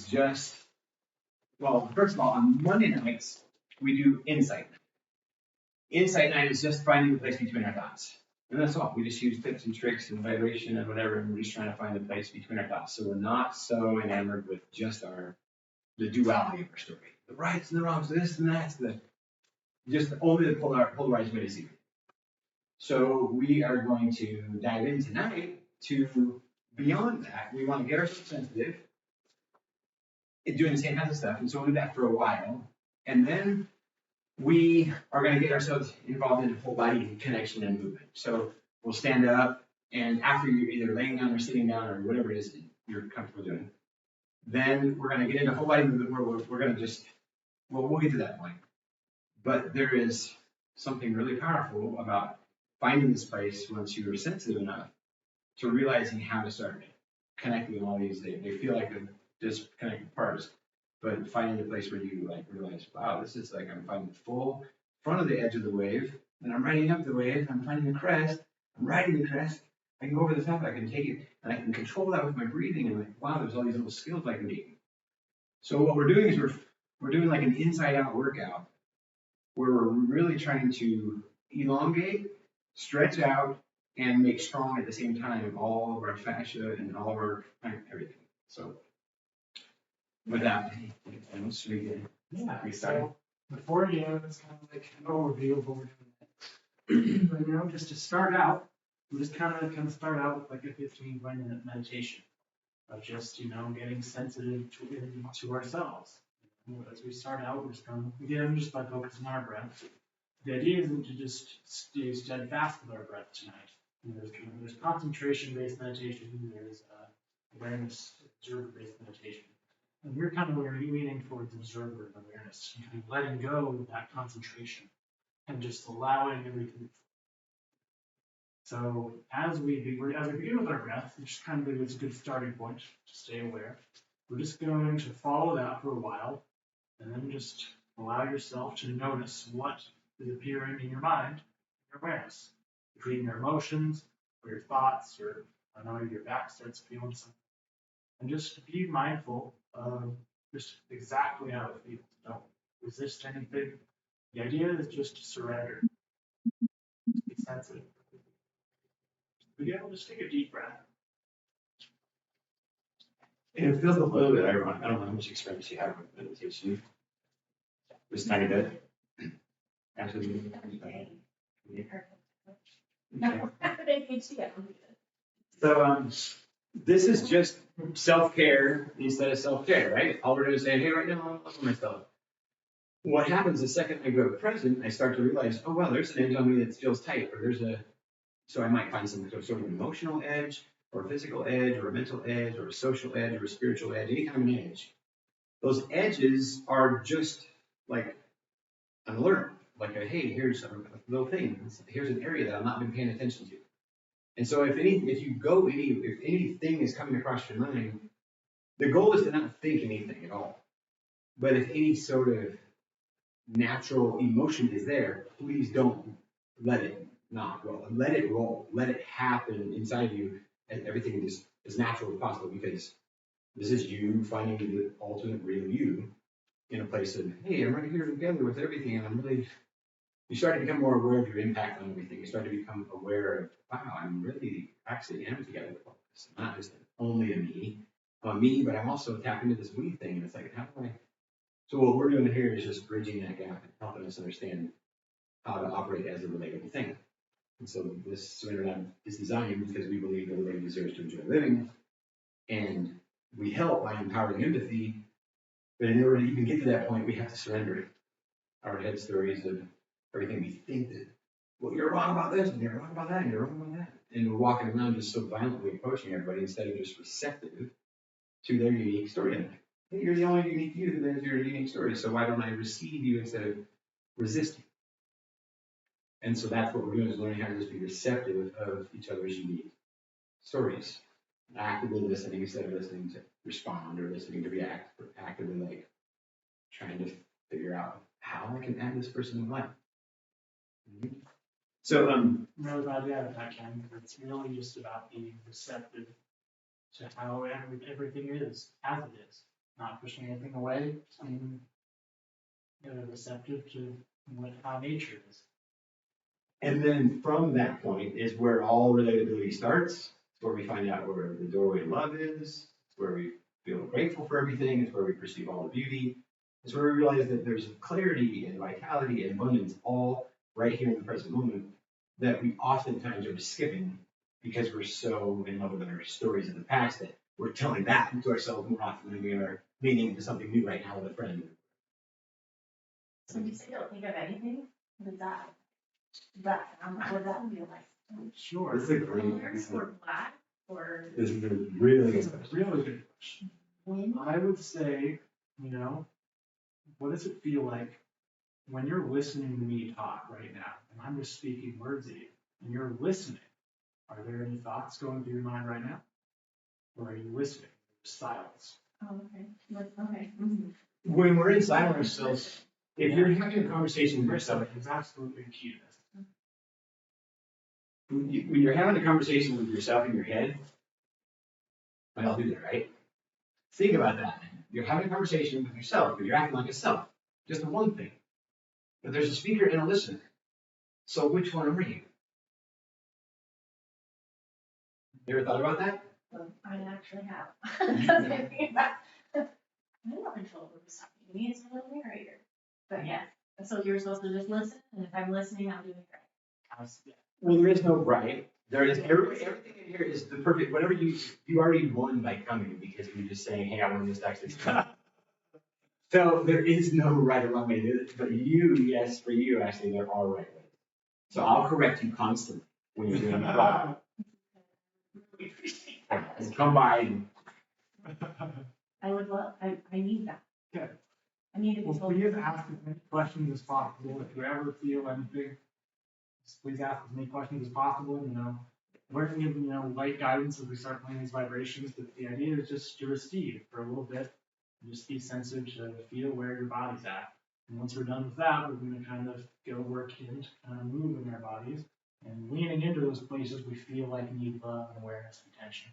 just, well, first of all, on Monday nights, we do insight. Insight night is just finding the place between our thoughts. And that's all. We just use tips and tricks and vibration and whatever, and we're just trying to find the place between our thoughts. So we're not so enamored with just the duality of our story. The rights and the wrongs, this and that, just only the polarized way to see it. So we are going to dive in tonight to beyond that. We want to get ourselves sensitive, doing the same kinds of stuff. And so we'll do that for a while. And then we are going to get ourselves involved in whole body connection and movement. So we'll stand up, and after you're either laying down or sitting down or whatever it is that you're comfortable doing, then we're going to get into whole body movement where we're going to just, well, we'll get to that point. But there is something really powerful about finding this place once you're sensitive enough to realizing how to start connecting all these. They feel like they're disconnected parts, but finding the place where you like realize, wow, this is like I'm finding the full front of the edge of the wave, and I'm riding up the wave. I'm finding the crest. I'm riding the crest. I can go over the top. I can take it, and I can control that with my breathing. And like, wow, there's all these little skills I can gain. So what we're doing is we're doing like an inside-out workout where we're really trying to elongate, stretch out, and make strong at the same time all of our fascia and all of our everything. So with that, should we get so before you know, it's kind of like an overview of what we're doing. But just to start out, we just kind of start out with like a 15-20-minute meditation of just getting sensitive to ourselves. As we start out, we're just going to begin just by focusing on our breath. The idea isn't to just stay steadfast with our breath tonight. There's concentration-based meditation, there's awareness, observer-based meditation. And we're kind of leaning towards observer awareness, and kind of letting go of that concentration and just allowing everything. So as we begin with our breath, which kind of is a good starting point to stay aware, we're just going to follow that for a while, and then just allow yourself to notice what is appearing in your mind, your awareness, between your emotions or your thoughts, or I don't know, your back starts feeling something. And just be mindful of just exactly how it feels. Don't resist anything. The idea is just to surrender. Be sensitive. Again, just take a deep breath. And it feels a little bit ironic. I don't know how much experience you have with meditation. Just tiny bit. Absolutely. So this is just self-care instead of self-care, right? All we're doing is saying, hey, right now I'm loving myself. What happens the second I go present, I start to realize, oh wow, there's an edge on me that feels tight, or so I might find some sort of emotional edge, or a physical edge, or a mental edge, or a social edge, or a spiritual edge, any kind of an edge. Those edges are just like an alert, like a, hey, here's a little thing. Here's an area that I've not been paying attention to. And so if anything is coming across your mind, the goal is to not think anything at all. But if any sort of natural emotion is there, please don't let it not roll. Let it roll. Let it happen inside you, and everything is as natural as possible, because this is you finding the ultimate real you in a place of, hey, I'm right here together with everything, and I'm really. You start to become more aware of your impact on everything. You start to become aware of, wow, I'm really actually am together with all this. I'm not just only a me. I'm a me, but I'm also tapped into this we thing. And it's like, how do I? So what we're doing here is just bridging that gap and helping us understand how to operate as a relatable thing. And so this Surrender Lab is designed because we believe everybody deserves to enjoy living. And we help by empowering empathy. But in order to even get to that point, we have to surrender our head stories of everything we think that, well, you're wrong about this, and you're wrong about that, and you're wrong about that. And we're walking around just so violently approaching everybody instead of just receptive to their unique story. Hey, you're the only unique you, there's your unique story, so why don't I receive you instead of resisting? And so that's what we're doing, is learning how to just be receptive of each other's unique stories. Actively listening instead of listening to respond or listening to react, or actively like trying to figure out how I can add this person in life. So I'm really glad you added that, Ken, because it's really just about being receptive to how everything is as it is. not pushing anything away, just being receptive to how nature is. And then from that point is where all relatability starts. It's where we find out where the doorway to love is. It's where we feel grateful for everything. It's where we perceive all the beauty. It's where we realize that there's clarity and vitality and abundance all right here in the present moment that we oftentimes are skipping because we're so in love with our stories of the past that we're telling that to ourselves more often than we are leaning into something new right now with a friend. So you say don't think of anything, would that would that be like? Sure. It's a great. Colors or black or This is a really It's a really good question. wind? I would say, what does it feel like when you're listening to me talk right now, and I'm just speaking words at you, and you're listening? Are there any thoughts going through your mind right now? Or are you listening? There's silence. Oh, okay. Okay. Mm-hmm. when we're inside of ourselves, if you're having a conversation with yourself, It's absolutely key to this. when you're having a conversation with yourself in your head, we all do that, right? Think about that. You're having a conversation with yourself, but you're acting like a self. Just the one thing. But there's a speaker and a listener. So which one are you? You ever thought about that? Well, I actually have. I don't control who's talking to me, it's a little narrator. But yeah, so you're supposed to just listen, and if I'm listening, I'll do it right. Well, there is no right. There is everything in here is the perfect. Whatever you already won by coming because you're just saying, hey, I want this text. So there is no right or wrong way to do it. But yes, for you, actually, there are right ways. So I'll correct you constantly when you're doing it wrong. And come by and I would love, I need that. Okay. I need to be Well, told. please ask as many questions as possible. If you ever feel anything, just please ask as many questions as possible. We're going to give light guidance as we start playing these vibrations, but the idea is just to receive for a little bit and just be sensitive to feel where your body's at. And once we're done with that, we're going to kind of go work into kind of moving our bodies and leaning into those places we feel like need love and awareness and attention.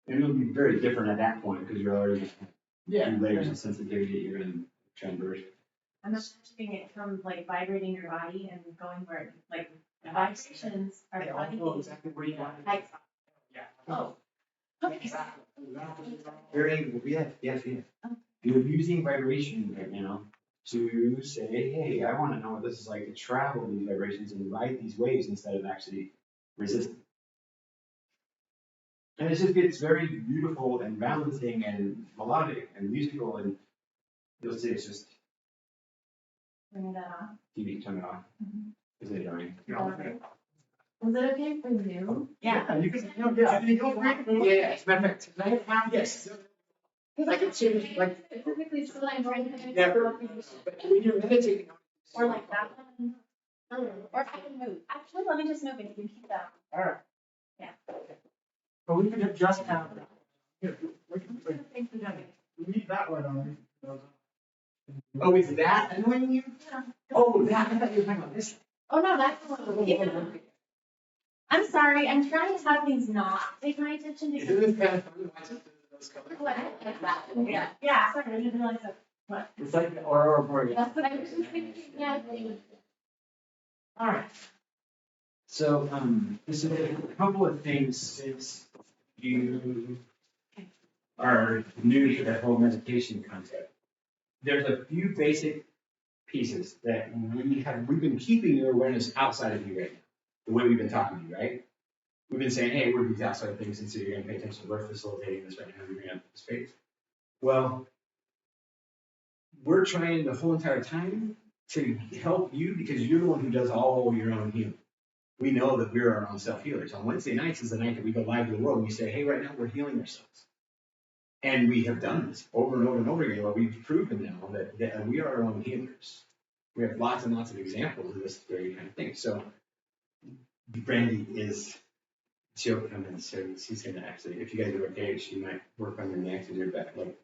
it'll be very different at that point because you're already Yeah. two layers of sensitivity that you're going to transverse. I'm not imagining it from like vibrating your body and going where like the vibrations are They all body. know exactly where you want it. Like, Yeah. oh. Okay. Exactly. Very, yes. You're using vibration right now to say, hey, I want to know what this is like to travel these vibrations and ride these waves instead of actually resisting. And it's very beautiful and balancing and melodic and musical, and you'll see it's just Turn that on. TV, turn it on. Is it annoying? Is it okay for you? Yeah. You can, go for it. Yeah, as a matter of fact, tonight, yes. Because I can change like perfectly still I'm trying to. Yeah, but when you're meditating, Or like that one. Or if I can move. Actually, let me just move it. You can keep that. All right. Yeah. But we can just have that. Here, we Thanks for doing it. leave that one on. oh, is that annoying you? Yeah. Oh, that, I thought you were talking about this. Oh, no, that's the one. Keep it on. I'm sorry, I'm trying to have things not take my attention because. Isn't this kind of fun to watch it through those colors? Oh, I don't like that. Yeah, sorry, I didn't realize that. What? It's like the aurora borealis. That's what I was just thinking, yeah. All right. So, this is a couple of things since you are new to that whole meditation concept. There's a few basic pieces that we've been keeping your awareness outside of you right now, the way we've been talking to you, right? We've been saying, hey, we're these outside things, and so you're going to pay attention. We're facilitating this right now. You're going to have space. Well, we're trying the whole entire time to help you because you're the one who does all your own healing. We know that we're our own self-healers. On Wednesday nights is the night that we go live to the world and we say, hey, right now we're healing ourselves. And we have done this over and over and over again. Well, we've proven now that we are our own healers. We have lots and lots of examples of this very kind of thing. So Brandy she'll come in, so she's going to actually, if you guys are okay, she might work on your neck and your back, like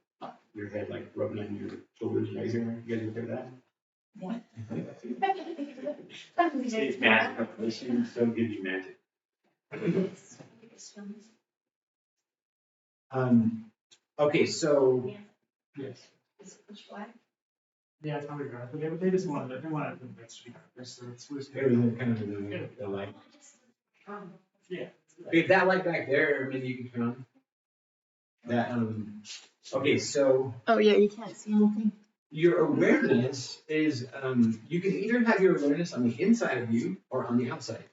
your head, like rubbing on your shoulders and raising. You guys okay with that? Yeah. It's magic. She's so good, you magic. Okay, so Yes. Is it which way? Yeah, it's probably right, but they just wanted, they wanted the next to be darker, so it's. Everything kind of the light. Yeah. If that light back there, maybe you can turn on. That, okay, so Oh, yeah, you can't see anything. your awareness is, you can either have your awareness on the inside of you or on the outside.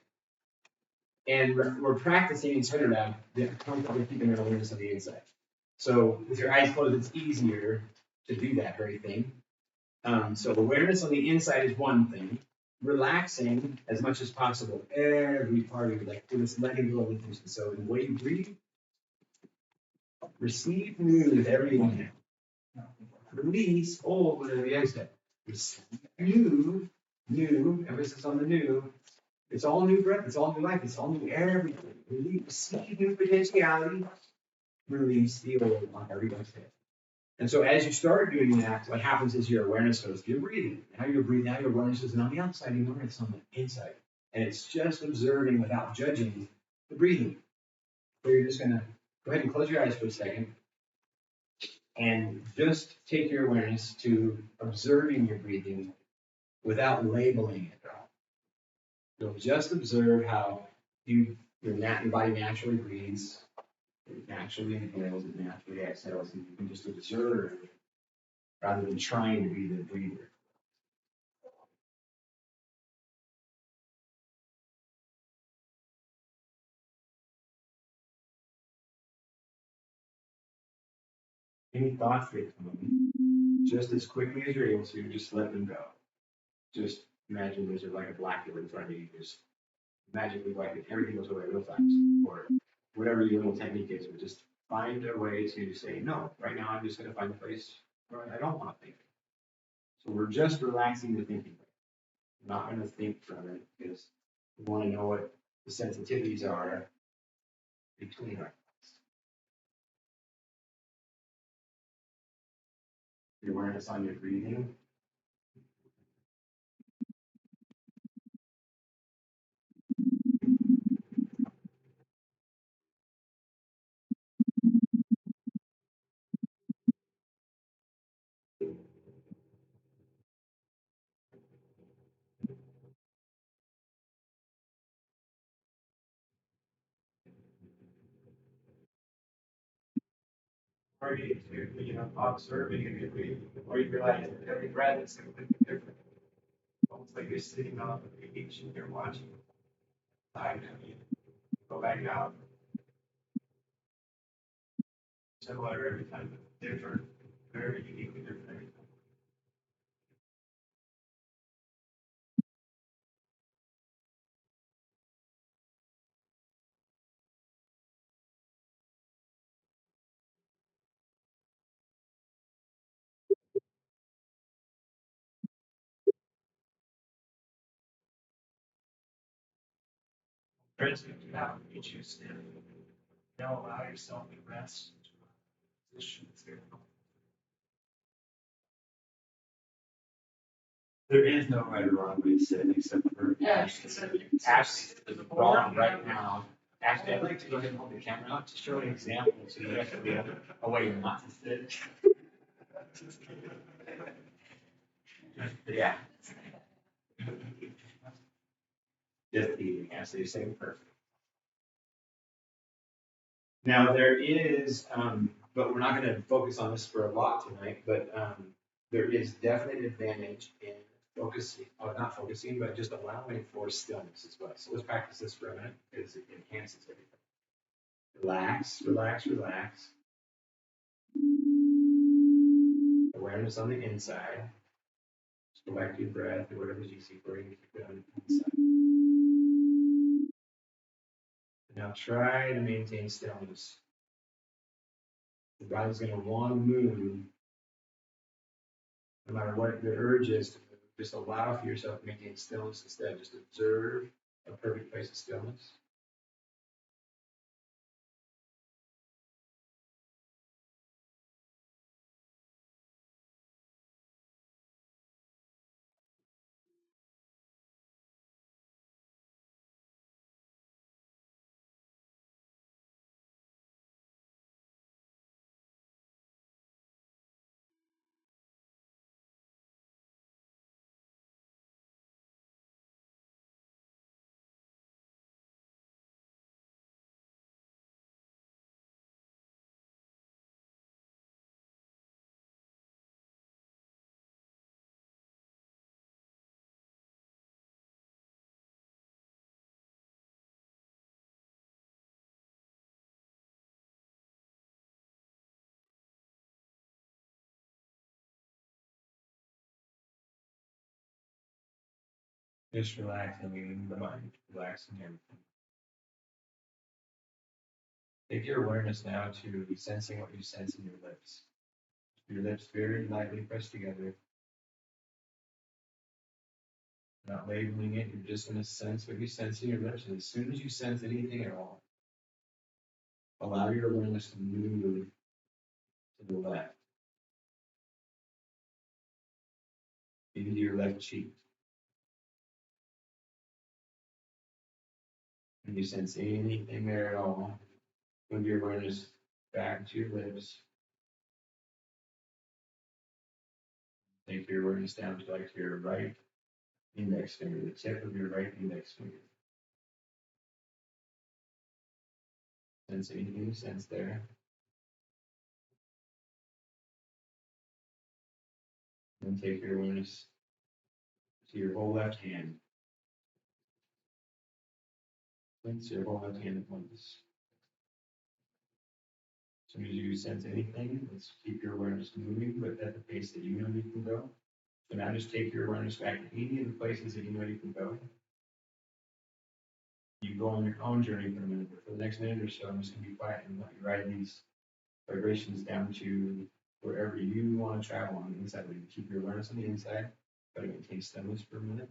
And we're practicing in Center Lab the concept of keeping our awareness on the inside. So with your eyes closed, it's easier to do that very thing. So awareness on the inside is one thing. Relaxing as much as possible every part of you, like just letting go of intention. So the way you breathe, receive new with every inhale. Release old with every exhale. Receive new, emphasis on the new. It's all new breath, it's all new life, it's all new everything. Receive new potentiality, release the old on every exhale. And so as you start doing that, what happens is your awareness goes to your breathing. Now you're breathing, now your awareness isn't on the outside anymore, it's on the inside. And it's just observing without judging the breathing. So you're just gonna go ahead and close your eyes for a second. And just take your awareness to observing your breathing without labeling it. You'll just observe how your body naturally breathes, it naturally inhales, it naturally exhales, and you can just observe rather than trying to be the breather. Any thoughts that come up, just as quickly as you're able to, just let them go. Just imagine there's like a blackboard in front of you, just magically wipe it, everything goes away real fast, or whatever your little technique is, but just find a way to say, no, right now I'm just going to find a place where I don't want to think. So we're just relaxing the thinking. We're not going to think from it because we want to know what the sensitivities are between our thoughts. Your awareness on your breathing. Or observing your breathing, or you realize that every breath is completely different. Almost like you're sitting on the beach and you're watching. Go back out. Similar every time, but different, very uniquely different every time. Translate it out, you choose to allow yourself to rest into a position that's very comfortable. There is no right or wrong way to sit except for Ashley is wrong right now. Actually, I'd like to go ahead and hold the camera out to show an example so you actually have a way not to sit. Yeah. Just eating, Ashley, you're saying perfect. Now there is, but we're not going to focus on this for a lot tonight, but there is definite advantage in focusing, or not focusing, but just allowing for stillness as well. So let's practice this for a minute because it enhances everything. Relax, relax, relax. Awareness on the inside. Just go back to your breath or whatever's easy for you. Keep it on the inside. Now try to maintain stillness. The body's going to want to move no matter what the urge is to move. Just allow for yourself to maintain stillness instead. Just observe a perfect place of stillness. Just relaxing the mind, relaxing everything. Take your awareness now to sensing what you sense in your lips. Your lips very lightly pressed together. Not labeling it, you're just going to sense what you sense in your lips. And as soon as you sense anything at all, allow your awareness to move to the left, into your left cheek. When you sense anything there at all, move your awareness back to your lips. Take your awareness down to like your right index finger, the tip of your right index finger. Sense anything you sense there. Then take your awareness to your whole left hand. Sense your whole left hand at once. As soon as you sense anything, let's keep your awareness moving, but at the pace that you know you can go. So now just take your awareness back to any of the places that you know you can go. You go on your own journey for a minute, but for the next minute or so, I'm just going to be quiet and let you ride these vibrations down to wherever you want to travel on the inside. You keep your awareness on the inside, but maintain stillness for a minute.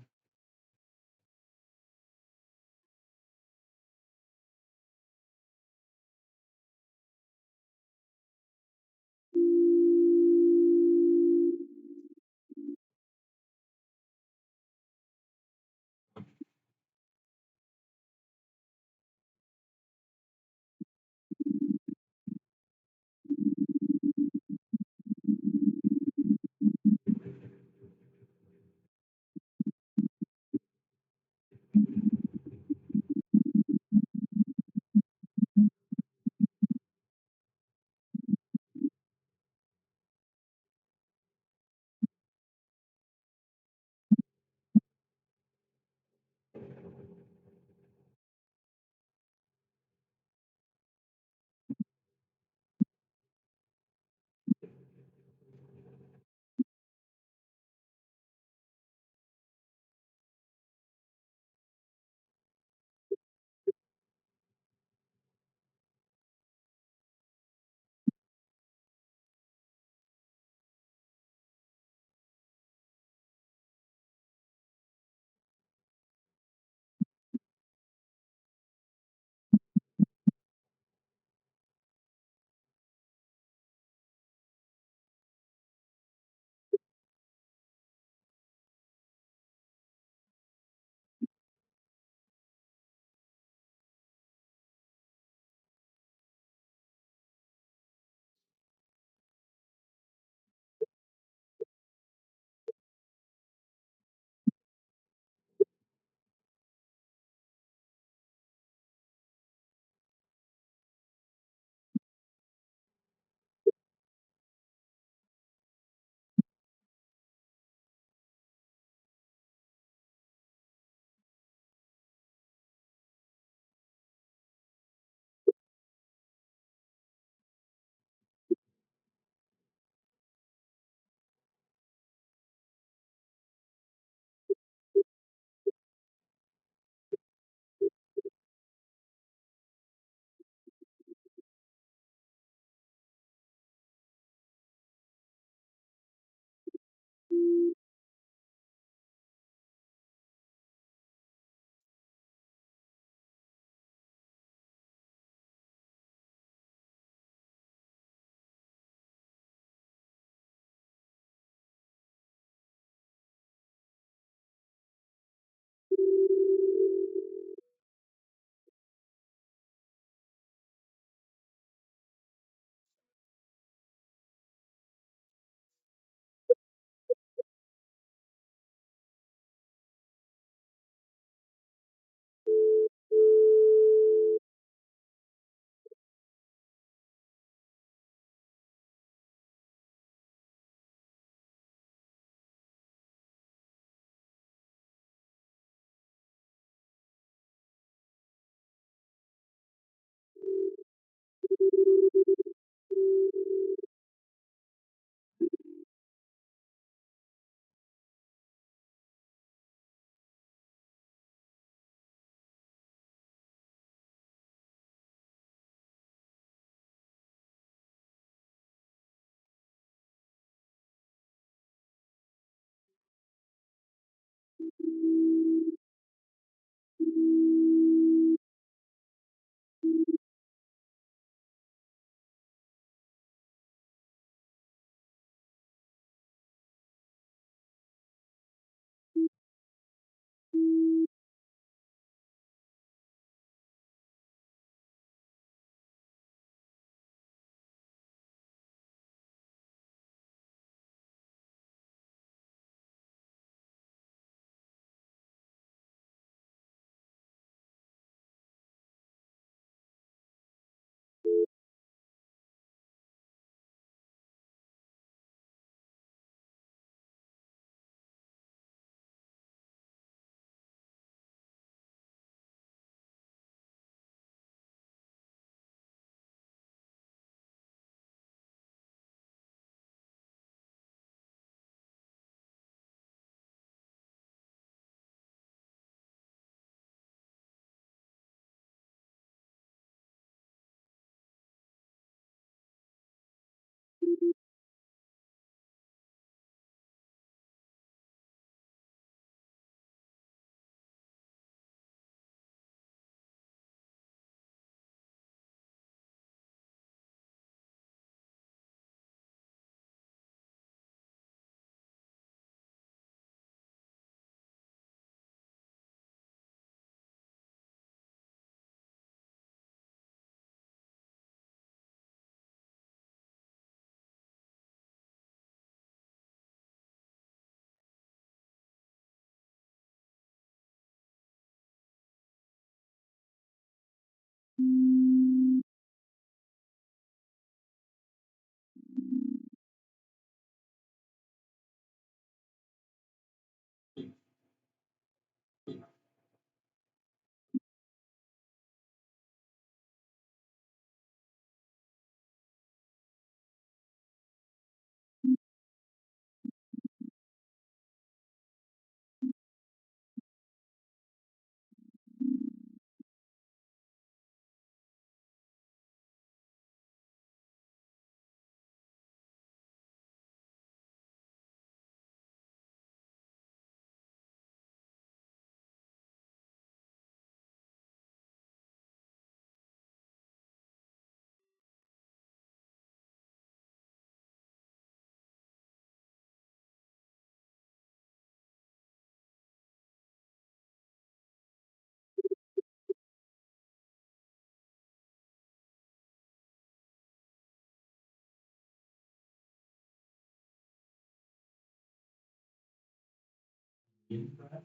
in breath,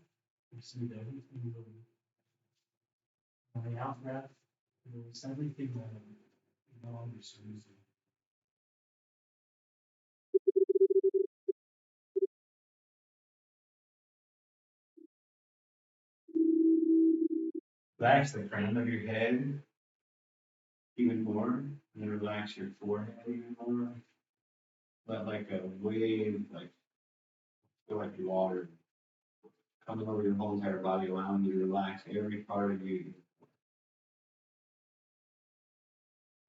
receive everything you believe. On the out breath, release everything that no longer serves you. Relax the crown of your head even more, and then relax your forehead even more. Let like a wave, like feel like water coming over your whole entire body, allowing you to relax every part of you.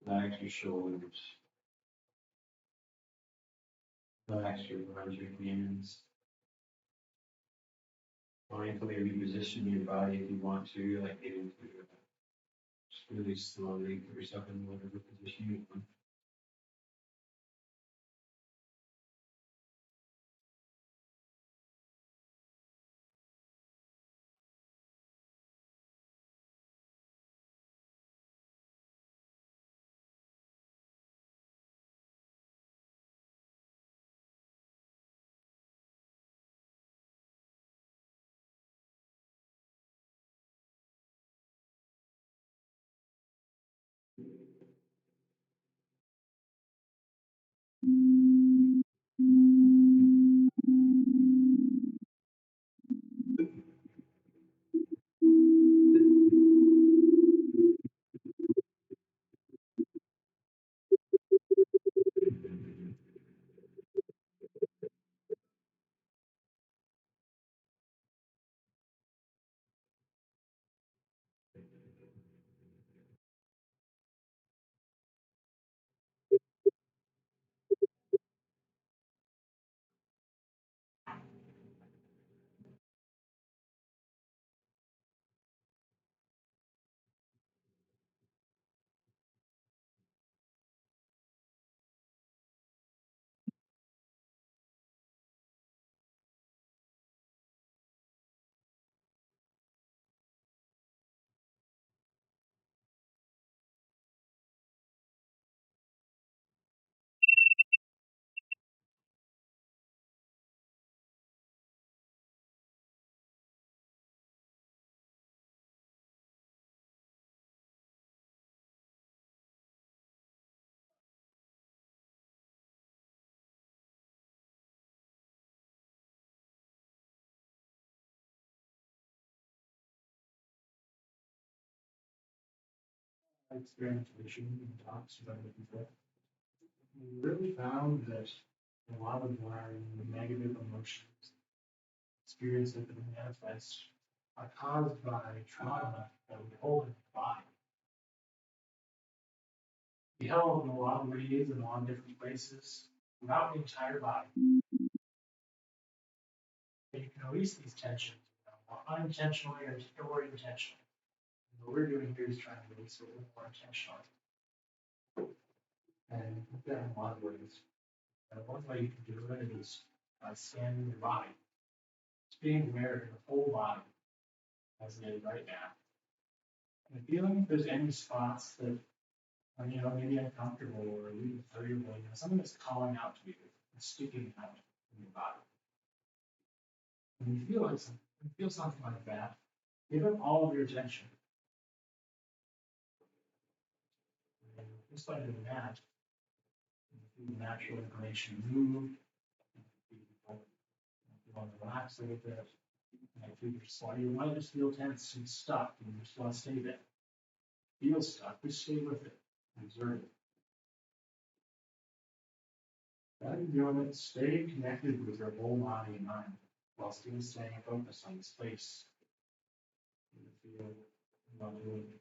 Relax your shoulders. Relax your arms, your hands. Mindfully reposition your body if you want to, like get into just really slowly put yourself in whatever position you want. Experimentation and talks about it before. We really found that a lot of our negative emotions, experiences that manifest, are caused by trauma that we hold in the body. We held in a lot of ways in a lot of different places throughout the entire body. And you can release these tensions, unintentionally or intentionally. And what we're doing here is trying to release it a little more intentionally. And we've done in a lot of ways. And one way you can do it is by scanning your body. It's being aware of the whole body as it is right now. And feeling if there's any spots that are, maybe uncomfortable or even variable, something that's calling out to you, and sticking out in your body. When you feel like something like that, give it all of your attention. And just by doing that, you feel the natural inclination to move. You want to relax a little bit. And if you might just feel tense and stuck, and you just want to stay there. Feel stuck, just stay with it. Observe it. As you're doing it, stay connected with your whole body and mind while still staying focused on this place. You feel while doing it.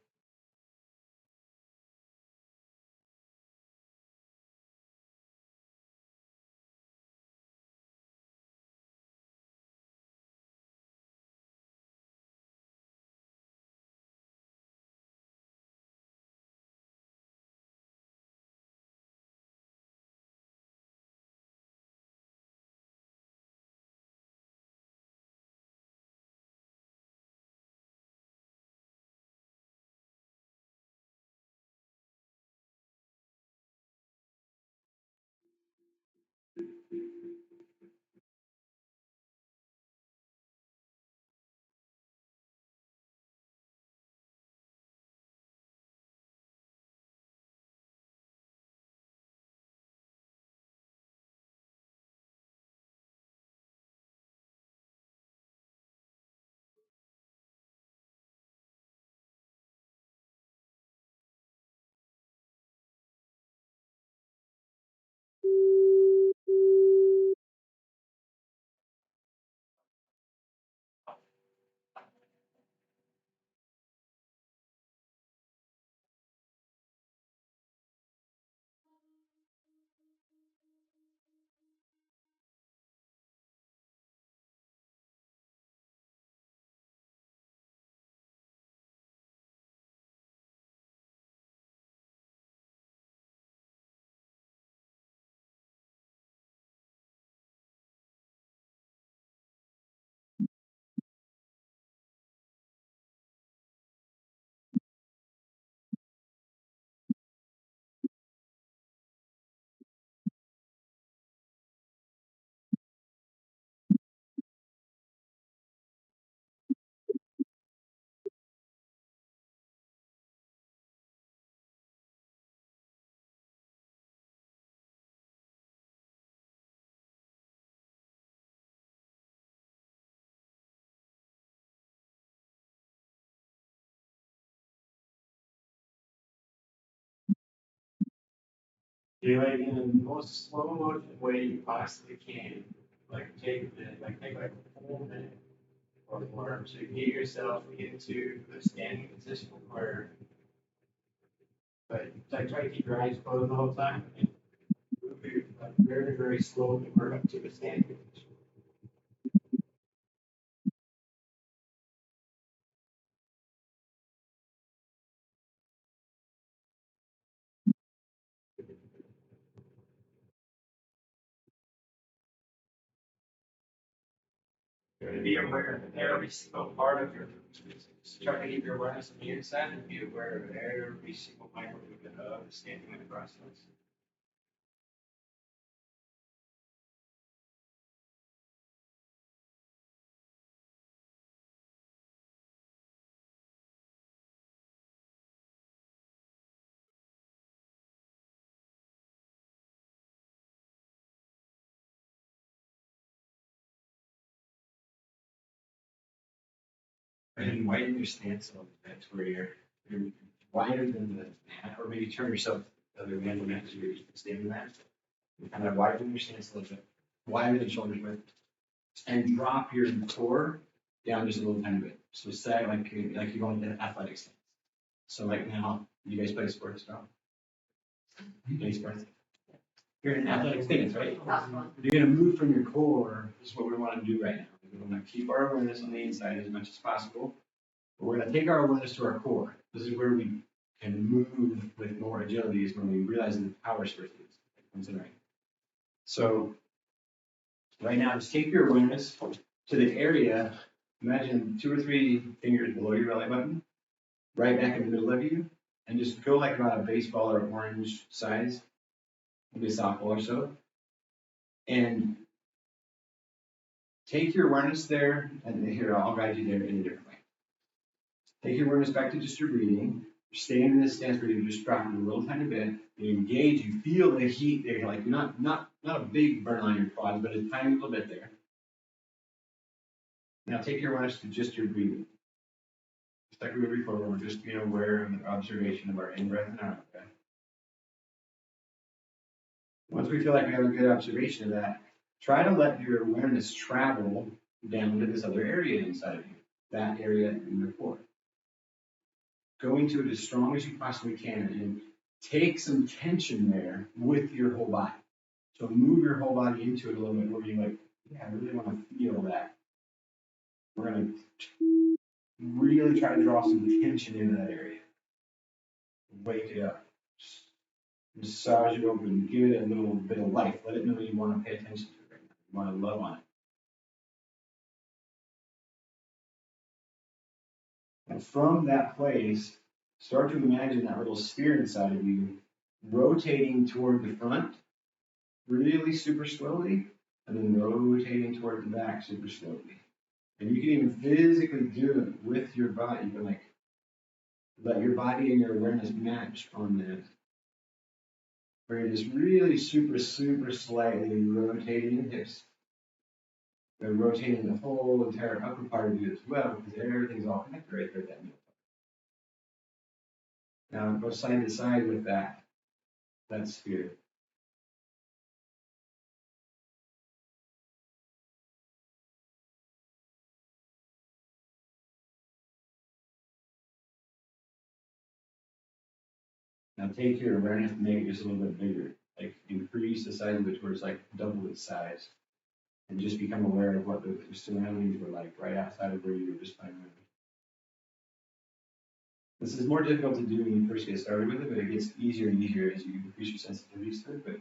Do it in the most slow motion way you possibly can. Take like a full minute or more to get yourself into the standing position where, but try to keep your eyes closed the whole time and move your very, very slowly work up to the standing position. You're going to be aware of every single part of your movement. Just try to keep your awareness on the inside and be aware of every single micro movement of the standing in the process. And widen your stance a little bit to where you're wider than the mat, or maybe turn yourself the other way on the mat as you're standing there. You kind of widen your stance a little bit, wider than shoulders width, and drop your core down just a little tiny bit. So say like you're going to athletic stance. So like now, you guys play sports, no? You play sports. You're in athletic stance, right? You're gonna move from your core, is what we want to do right now. We want to keep our awareness on the inside as much as possible. But we're gonna take our awareness to our core. This is where we can move with more agility, is when we realize the power source is considering. So right now, just take your awareness to the area. Imagine 2 or 3 fingers below your belly button, right back in the middle of you, and just go like about a baseball or orange size, maybe a softball or so, and take your awareness there, and here, I'll guide you there in a different way. Take your awareness back to just your breathing. You're staying in this stance where you just drop it a little tiny bit. You engage, you feel the heat there, like you're not a big burn on your quads, but a tiny little bit there. Now take your awareness to just your breathing. Just like we did before, we're just being aware of the observation of our in-breath and out-breath. Once we feel like we have a good observation of that, try to let your awareness travel down to this other area inside of you, that area in your core. Go into it as strong as you possibly can and take some tension there with your whole body. So move your whole body into it a little bit where you're like, yeah, I really want to feel that. We're going to really try to draw some tension into that area. Wake it up. Massage it open. Give it a little bit of life. Let it know you want to pay attention to it right now. You want to love on it. And from that place, start to imagine that little sphere inside of you rotating toward the front really super slowly, and then rotating toward the back super slowly. And you can even physically do it with your body. You can like let your body and your awareness match on this. Where you're just really super, super slightly rotating your hips. But rotating the whole entire upper part of you as well, because everything's all connected right there at that middle part. Now go side to side with that sphere. Now take your awareness and make it just a little bit bigger. Like increase the size of it towards like double its size. And just become aware of what the surroundings were like right outside of where you were just playing with. This is more difficult to do when you first get started with it, but it gets easier and easier as you increase your sensitivity to it. But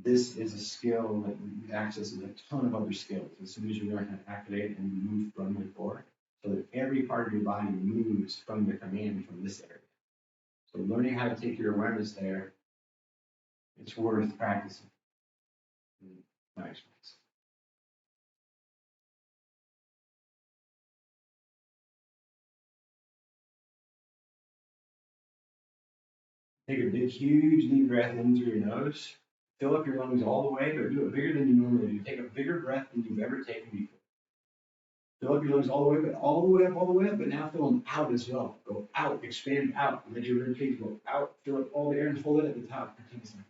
this is a skill that accesses a ton of other skills as soon as you learn how to activate and move from the core, so that every part of your body moves from the command from this area. So learning how to take your awareness there, it's worth practicing. My experience. Take a big, huge deep breath in through your nose. Fill up your lungs all the way, but do it bigger than you normally do. Take a bigger breath than you've ever taken before. Fill up your lungs all the way, but all the way up, all the way up, but now fill them out as well. Go out, expand out, let your rib cage go out, fill up all the air and hold it at the top for 10 seconds.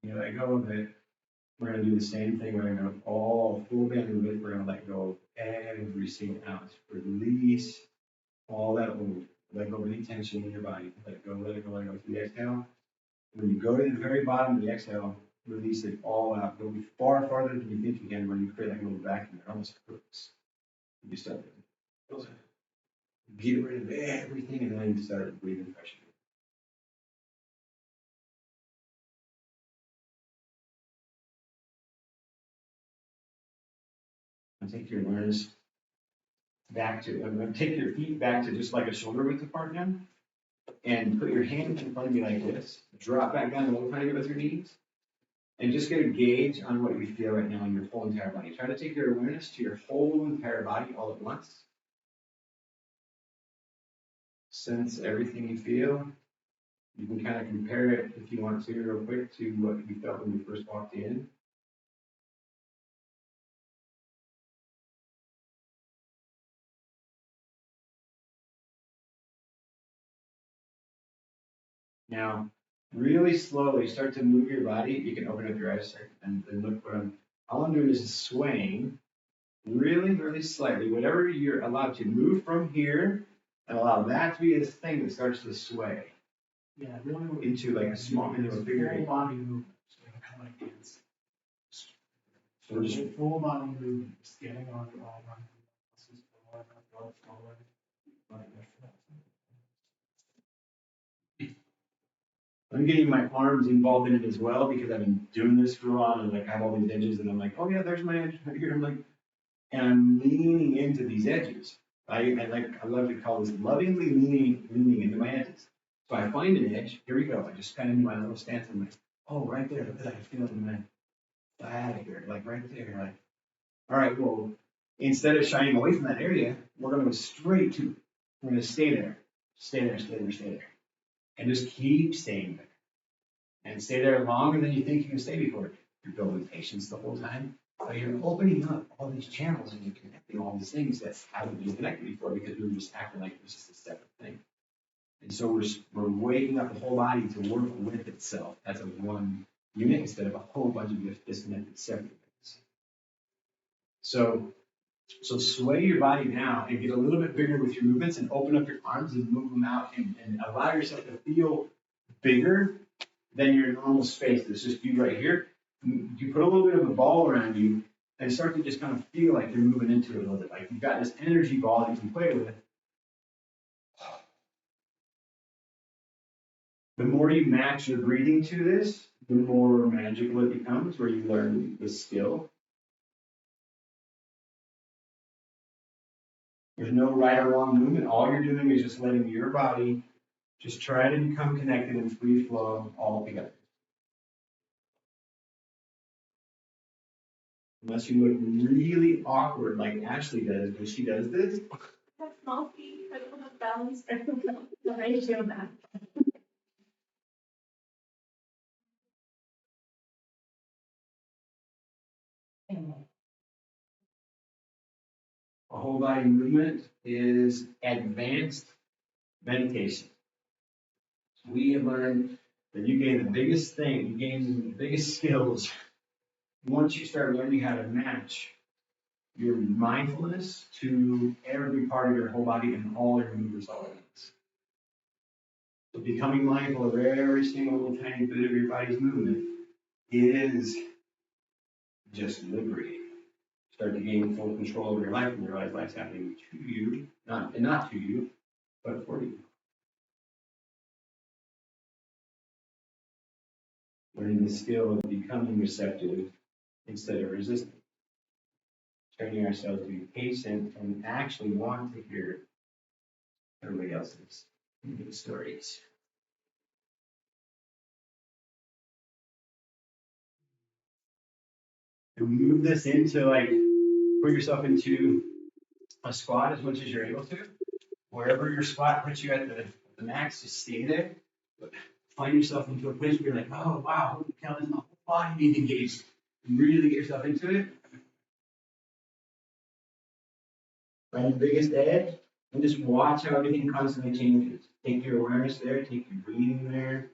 You let go of it. We're gonna do the same thing. We're gonna go all full band of it. We're gonna let go of every single ounce. Release all that load. Let go of any tension in your body. Let it go, let it go, let it go through the exhale. When you go to the very bottom of the exhale, release it all out. Go far farther than you think you can when you create like a little vacuum. It almost hurts. You start get rid of everything and then you start breathing fresh again. And take your awareness back to, take your feet back to just like a shoulder width apart now. And put your hands in front of you like this. Drop back down a little tiny bit with your knees. And just get a gauge on what you feel right now in your whole entire body. Try to take your awareness to your whole entire body all at once. Sense everything you feel. You can kind of compare it, if you want to, real quick, to what you felt when you first walked in. Now, really slowly start to move your body. You can open up your eyes and look what all I'm doing is swaying really, really slightly. Whatever you're allowed to move from here and allow that to be this thing that starts to sway. Yeah, really. Into like a small, into a figure eight. Full body movement, so kind of like dance. So just Full body movement, just getting on all my muscles, forward. I'm getting my arms involved in it as well because I've been doing this for a while and like I have all these edges and I'm like, oh yeah, there's my edge right here. I'm like, and I'm leaning into these edges. I love to call this lovingly leaning into my edges. So I find an edge. Here we go. I just kind of do my little stance. I'm like, oh, right there. I feel it in my thigh here, like right there. Like, all right, well, instead of shying away from that area, we're going to go straight to. We're going to stay there, stay there, stay there, stay there, and just keep staying there, and stay there longer than you think you can stay before. You're building patience the whole time. But you're opening up all these channels and you're connecting all these things that haven't been connected before because we were just acting like it was just a separate thing. And so we're waking up the whole body to work with itself as a one unit instead of a whole bunch of disconnected separate things. So sway your body now and get a little bit bigger with your movements and open up your arms and move them out and allow yourself to feel bigger than your normal space. It's just you right here. You put a little bit of a ball around you and start to just kind of feel like you're moving into it a little bit. Like you've got this energy ball that you can play with. The more you match your breathing to this, the more magical it becomes, where you learn the skill. There's no right or wrong movement. All you're doing is just letting your body just try to become connected and free flow all together. Unless you look really awkward like Ashley does when she does this. That's small feet, I don't have balance, I don't know the ratio of that. A whole body movement is advanced meditation. We have learned that you gain the biggest thing, you gain the biggest skills once you start learning how to match your mindfulness to every part of your whole body and all your movements all at once. So becoming mindful of every single little tiny bit of your body's movement is just liberating. Start to gain full control over your life and realize life's happening to you, not to you, but for you. Learning the skill of becoming receptive instead of resistant. Training ourselves to be patient and actually want to hear everybody else's stories. To move this into put yourself into a squat as much as you're able to. Wherever your squat puts you at the max, just stay there. Find yourself into a place where you're like, oh wow, holy cow, there's my whole body being engaged. Really get yourself into it. Find your biggest edge and just watch how everything constantly changes. Take your awareness there, take your breathing there,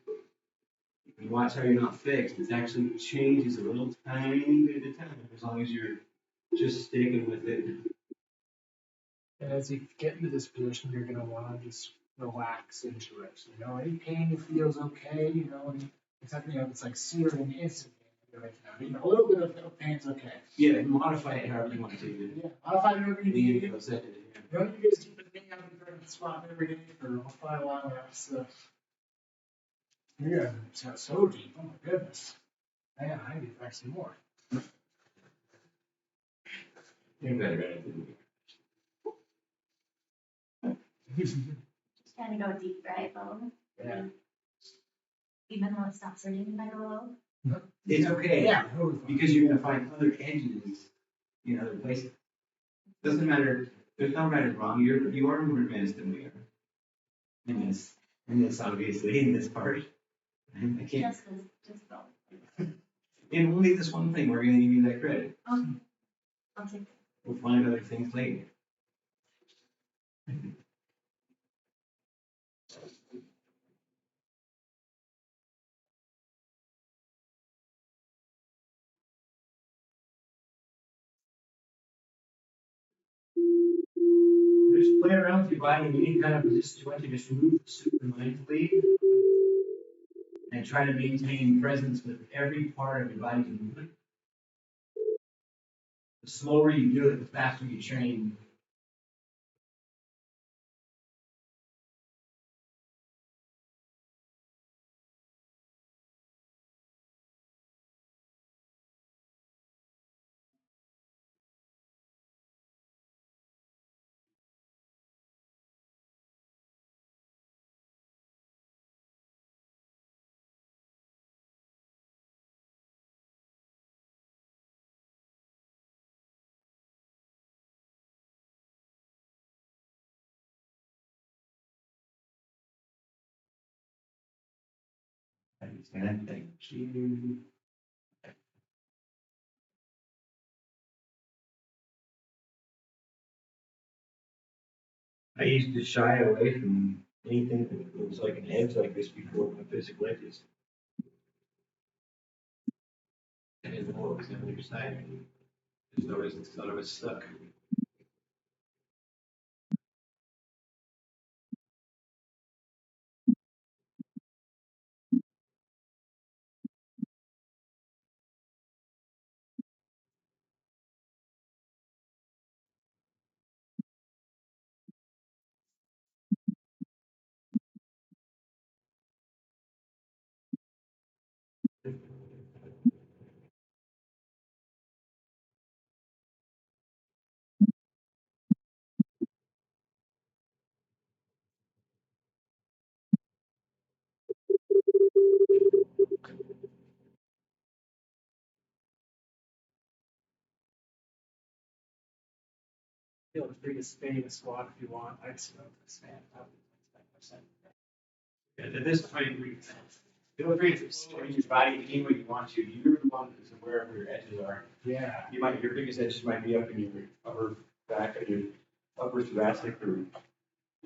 and watch how you're not fixed. It actually changes a little tiny bit at a time as long as you're just sticking with it. And as you get into this position, you're gonna want to just relax into it. You know, any pain you feel is okay. You know, and except you know, it's like searing instant pain. You know, a little bit of pain's okay. Yeah, modify it however you want to. Yeah, modify it however you need. You You don't need to get stupid thing out of the squat every day for quite a while. So, yeah, it's so deep. Oh my goodness. Yeah, I need actually more. You're better at it than Just gotta go deep, right, Bo? Yeah. Even though it stops hurting if I go low. It's okay. Yeah, totally fine. Because you're gonna find other edges in other places. Doesn't matter. There's no right or wrong. You are more advanced than we are. In this obviously in this part. I can't. Just go. In only this one thing, we're gonna give you that credit. Okay. I'll take it. We'll find other things later. Just play around with your body in any kind of position you want to. Just move super mindfully and try to maintain presence with every part of your body's movement. The slower you do it, the faster you train. Understand? Thank you. I used to shy away from anything that was like an edge like this before, my physical edges. I didn't know what was on the other side. Just always thought I was stuck. Feel free to stay in a squat if you want. I just love to stand up. And at this point, feel free to swing your body any way you want to. You're the one who's aware of where your edges are. Yeah. Your biggest edges might be up in your upper back or your upper thoracic, or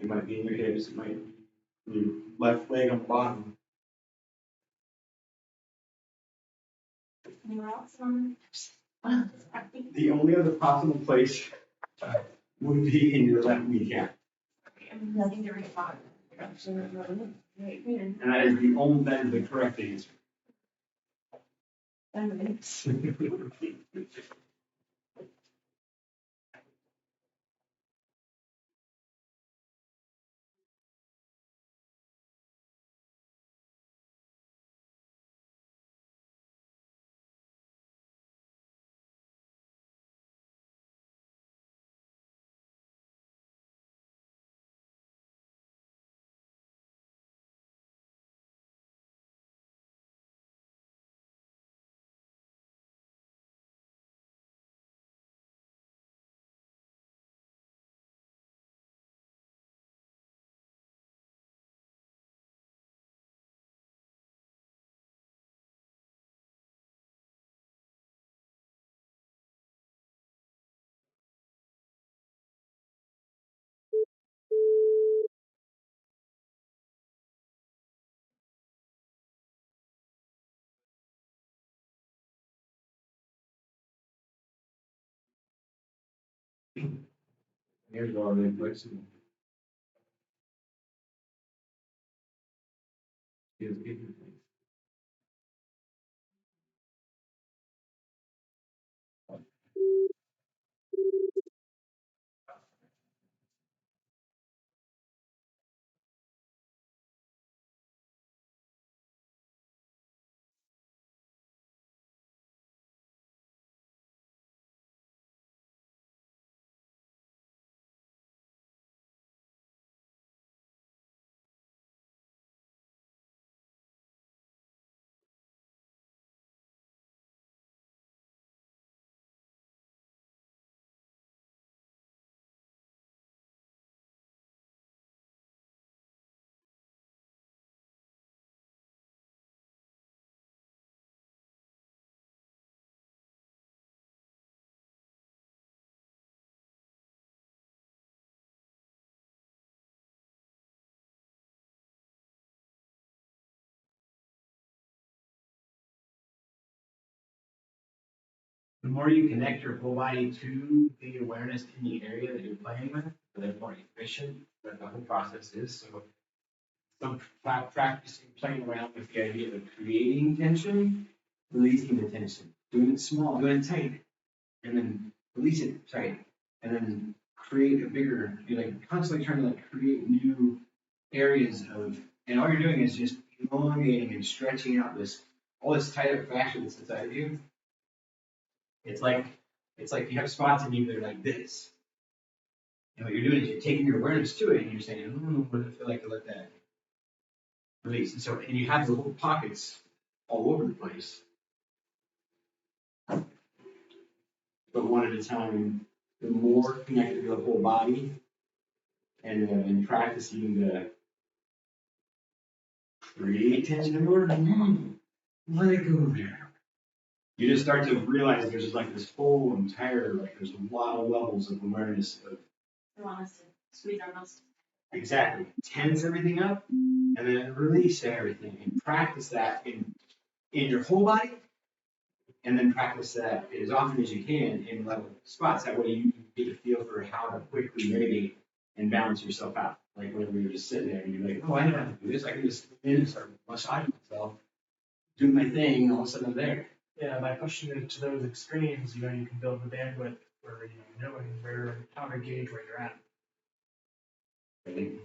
you might be in your hips, it might be your left leg on the bottom. Anywhere else on? The only other possible place would be in your left kneecap. Nothing to respond. Right, And that is the correct answer. Here's all the flexible. The more you connect your whole body to the awareness in the area that you're playing with, the more efficient that the whole process is. So practicing playing around with the idea of creating tension, releasing the tension, doing it small, doing it tight, and then release it tight, and then create a bigger, you're like constantly trying to like create new areas of, and all you're doing is just elongating and stretching out this, all this tight up fascia that's inside of you. It's like, you have spots in you that are like this. And what you're doing is you're taking your awareness to it and you're saying, what does it feel like to let that release? And so, and you have the little pockets all over the place, but one at a time. The more connected to the whole body, and practicing the create tension in order to let it go there. You just start to realize there's just like this whole entire, like there's a lot of levels of awareness of We want us to squeeze our muscles. exactly tense everything up and then release everything and practice that in your whole body and then practice that as often as you can in level spots. That way you get a feel for how to quickly mitigate and balance yourself out. Like whenever you're just sitting there and you're like, oh, I don't have to do this. I can just in and start massaging myself, doing my thing, and all of a sudden I'm there. Yeah, by pushing it to those extremes, you can build the bandwidth for, knowing how to gauge where you're at. Really?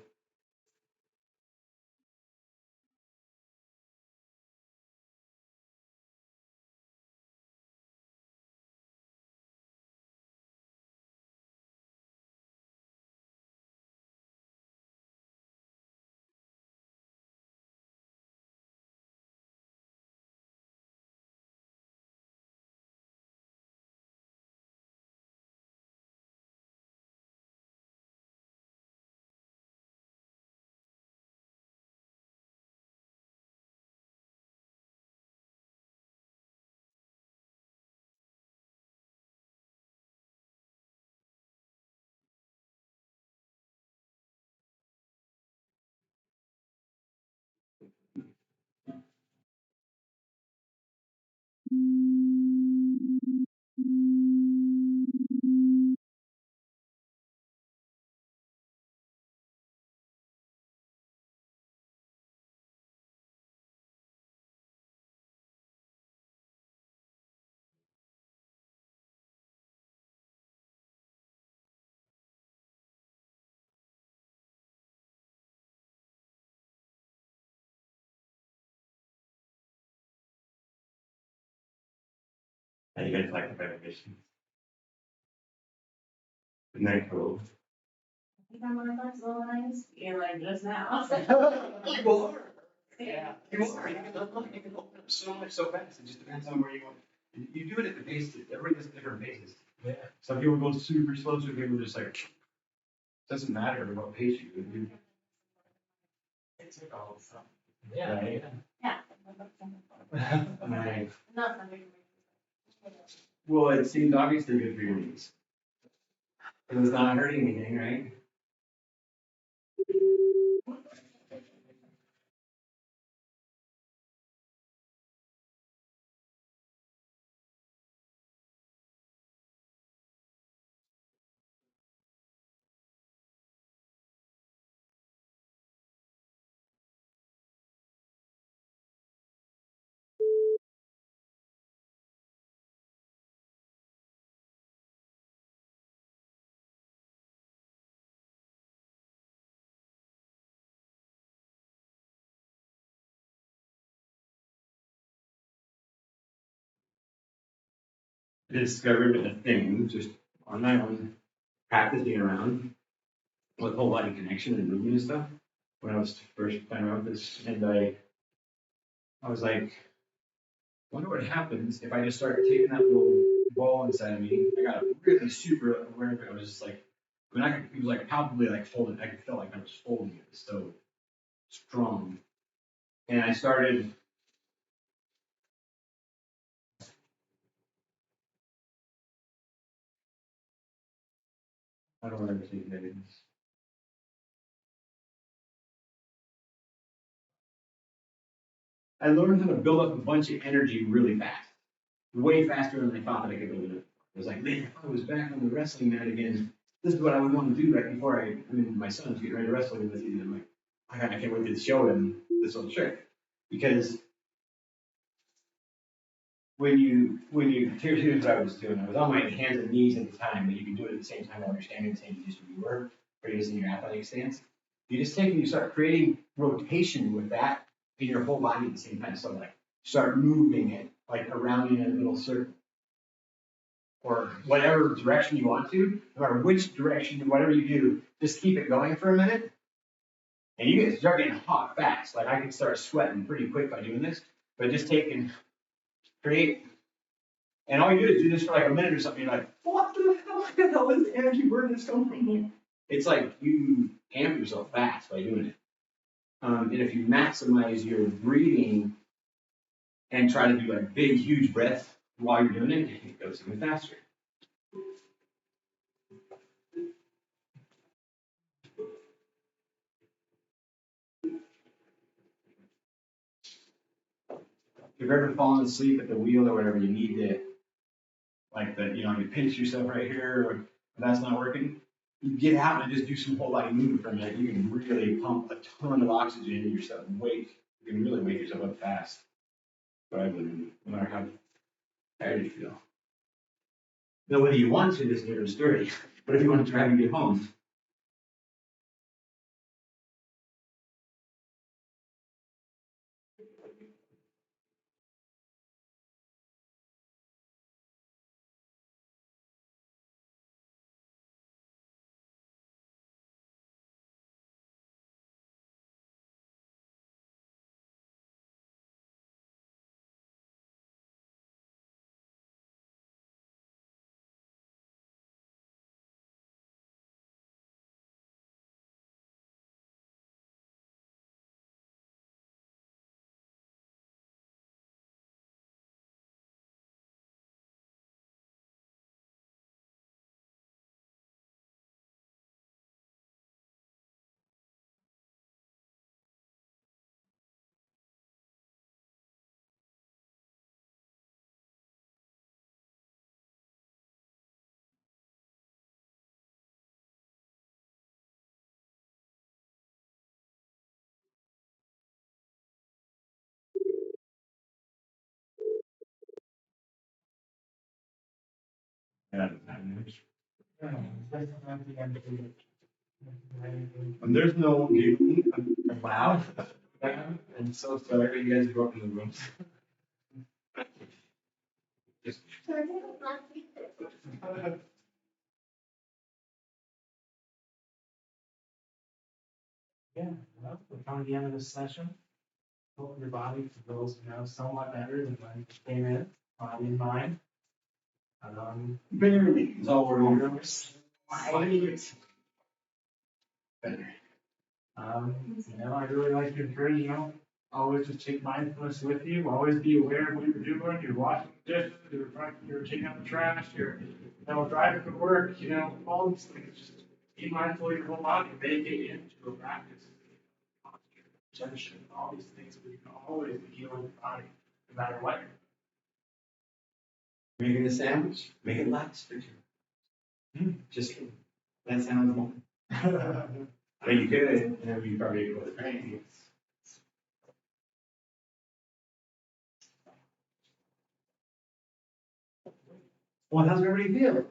How you guys like the meditation? Isn't that cool? I think I'm more flexible than I used to be, like just now. You are. Yeah. You are. You can open up so much so fast. It just depends on where you want. You do it at the pace. Everybody has different paces. Yeah. Some people go super slow. Some people just like doesn't matter what pace you do. It's like all stuff. Yeah. Right? Yeah. Right. No, something. Well, it seems obviously good for your knees. Because it's not hurting anything, right? discovered a thing just on my own, practicing around with whole body connection and movement and stuff when I was first playing around with this. And I was like, wonder what happens if I just start taking that little ball inside of me. I got really super aware of it. I was just like, I mean, it was like palpably like holding, I could feel like I was holding it so strong. And I started, I don't remember taking that in. I learned how to build up a bunch of energy really fast, way faster than I thought that I could build it up. I was like, man, if I was back on the wrestling mat again, this is what I would want to do right before I mean, my son's getting ready to wrestle with me. And I'm like, I can't wait to show him this little trick. Because here's what I was doing. I was on my hands and knees at the time, but you can do it at the same time while you're standing the same position you were, or you're just in your athletic stance. You just take and you start creating rotation with that in your whole body at the same time. So like start moving it like around in a little circle. Or whatever direction you want to, no matter which direction, whatever you do, just keep it going for a minute. And you can start getting hot fast. Like I can start sweating pretty quick by doing this, but just take and create. And all you do is do this for like a minute or something. You're like, what the hell is the energy? Where did this come from? It's like you amp yourself fast by doing it. And if you maximize your breathing and try to do like big, huge breaths while you're doing it, it goes even faster. If you've ever fallen asleep at the wheel or whatever, you need to, like you pinch yourself right here, or that's not working, you get out and just do some whole body movement for a minute. You can really pump a ton of oxygen in yourself and you can really wake yourself up fast. But I believe no matter how tired you feel. Now, whether you want to, is a different story. But if you want to drive and get home, and there's no giggling allowed. I'm so sorry you guys grew up in the rooms. Just Yeah, well, we're coming to the end of this session. Hope your body feels, somewhat better than when you came in, body and mind. barely is all we're going better. I really like to encourage, always just take mindfulness with you, always be aware of what you're doing, you're washing the dishes, you're taking out the trash, you're, driving to work, all these things, just be mindful of your whole body, make it into a practice. Tension, all these things, we can always be healing your body, no matter what. Making a sandwich, make it last for 2 hours. Just kidding. That sounds more. But you could, and then you probably go with training. Well, how's everybody feel?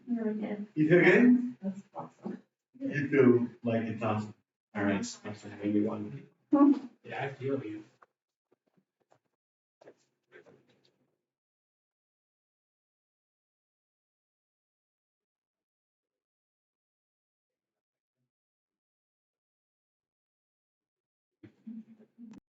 Really good. You feel good? That's awesome. You feel like it's awesome. All right, nice to have you on. Yeah, I feel you.